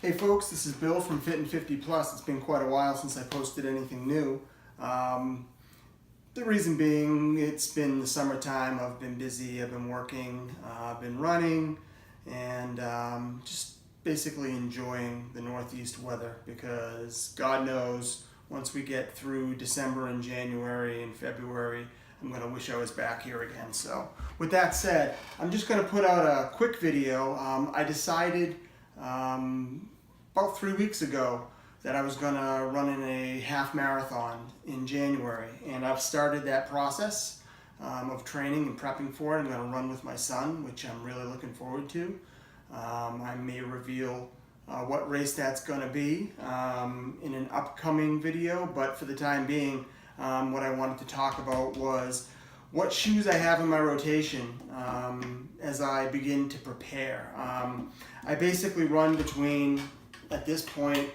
Hey folks, this is Bill from Fit and 50 Plus. It's been quite a while since I posted anything new. The reason being, it's been the summertime. I've been busy, I've been working, I've been running, and just basically enjoying the Northeast weather, because God knows once we get through December and January and February, I'm going to wish I was back here again. So with that said, I'm just going to put out a quick video. I decided about 3 weeks ago that I was going to run in a half marathon in January, and I've started that process of training and prepping for it. I'm going to run with my son, which I'm really looking forward to. I may reveal what race that's going to be in an upcoming video, but for the time being, what I wanted to talk about was what shoes I have in my rotation as I begin to prepare. I basically run between, at this point,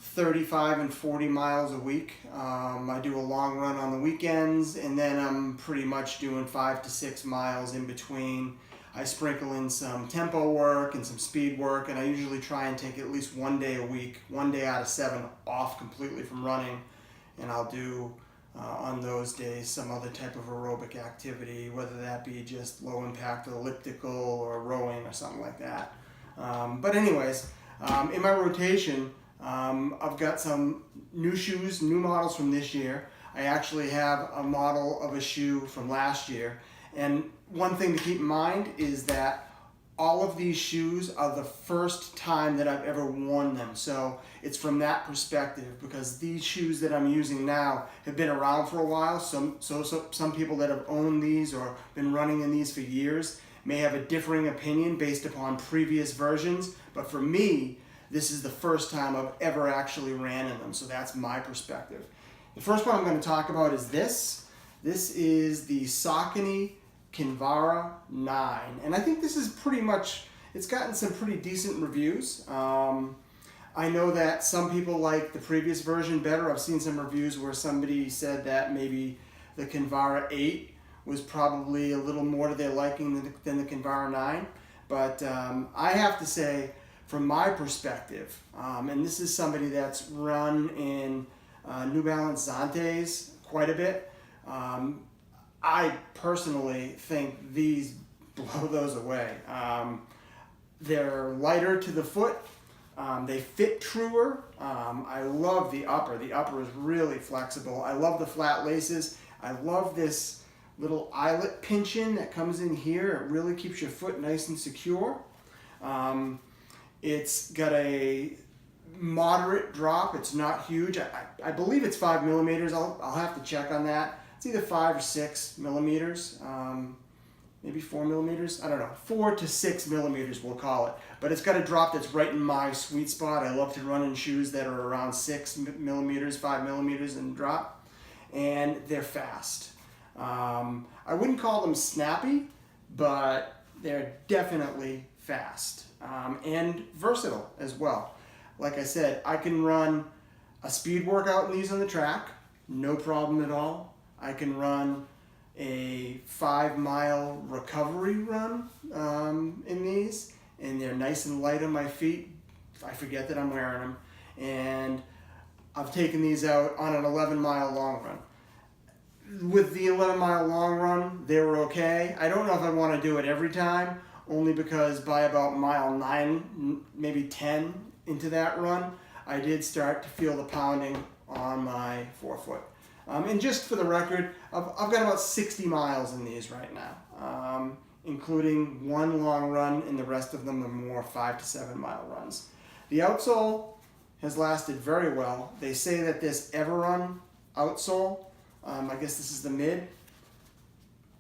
35 and 40 miles a week. I do a long run on the weekends, and then I'm pretty much doing 5 to 6 miles in between. I sprinkle in some tempo work and some speed work, and I usually try and take at least 1 day a week, 1 day out of 7 off completely from running, and I'll do on those days some other type of aerobic activity, whether that be just low impact elliptical or rowing or something like that. But anyways, in my rotation, I've got some new shoes, new models from this year. I actually have a model of a shoe from last year. And one thing to keep in mind is that all of these shoes are the first time that I've ever worn them. So it's from that perspective, because these shoes that I'm using now have been around for a while. So some people that have owned these or been running in these for years may have a differing opinion based upon previous versions. But for me, this is the first time I've ever actually ran in them. So that's my perspective. The first one I'm going to talk about is this. This is the Saucony Kinvara 9, and I think this is pretty much, it's gotten some pretty decent reviews. I know that some people like the previous version better. I've seen some reviews where somebody said that maybe the Kinvara 8 was probably a little more to their liking than the Kinvara 9, but I have to say, from my perspective, and this is somebody that's run in New Balance Zantes quite a bit, I personally think these blow those away. They're lighter to the foot. They fit truer. I love the upper. The upper is really flexible. I love the flat laces. I love this little eyelet pinch-in that comes in here. It really keeps your foot nice and secure. It's got a moderate drop. It's not huge. I believe it's 5 millimeters. I'll have to check on that. It's either 5 or 6 millimeters, maybe 4 millimeters. I don't know, 4 to 6 millimeters we'll call it. But it's got a drop that's right in my sweet spot. I love to run in shoes that are around 6 millimeters, 5 millimeters in drop, and they're fast. I wouldn't call them snappy, but they're definitely fast and versatile as well. Like I said, I can run a speed workout in these on the track, no problem at all. I can run a 5-mile recovery run in these, and they're nice and light on my feet. I forget that I'm wearing them. And I've taken these out on an 11-mile long run. With the 11-mile long run, they were okay. I don't know if I want to do it every time, only because by about mile 9, maybe 10 into that run, I did start to feel the pounding on my forefoot. And just for the record, I've got about 60 miles in these right now, including one long run, and the rest of them are more 5 to 7 mile runs. The outsole has lasted very well. They say that this Everrun outsole, I guess this is the mid,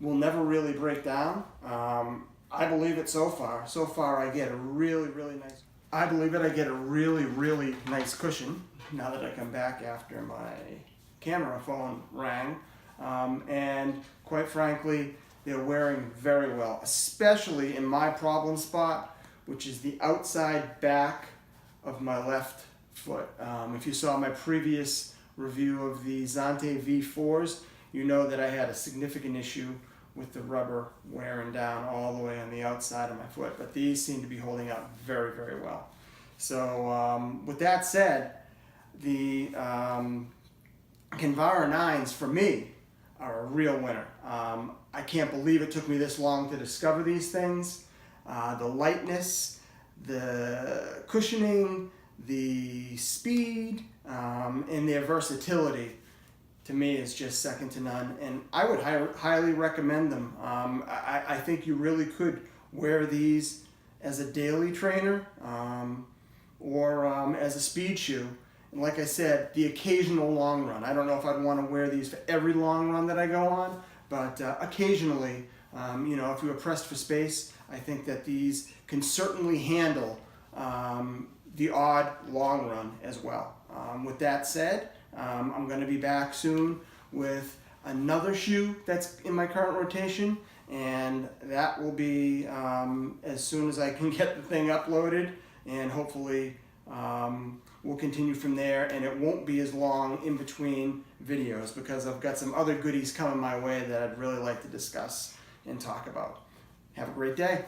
will never really break down. I believe it so far. So far I get a really, really nice, I believe it, I get a really, really nice cushion now that I come back after my camera phone rang, and quite frankly, they're wearing very well, especially in my problem spot, which is the outside back of my left foot. If you saw my previous review of the Zante V4s, you know that I had a significant issue with the rubber wearing down all the way on the outside of my foot, but these seem to be holding up very, very well. So with that said, the Kinvara 9s for me are a real winner. I can't believe it took me this long to discover these things. The lightness, the cushioning, the speed, and their versatility to me is just second to none, and I would highly recommend them. I think you really could wear these as a daily trainer or as a speed shoe. And like I said, the occasional long run. I don't know if I'd want to wear these for every long run that I go on, but occasionally, if you were pressed for space, I think that these can certainly handle the odd long run as well. With that said, I'm going to be back soon with another shoe that's in my current rotation, and that will be as soon as I can get the thing uploaded, and hopefully we'll continue from there, and it won't be as long in between videos because I've got some other goodies coming my way that I'd really like to discuss and talk about. Have a great day.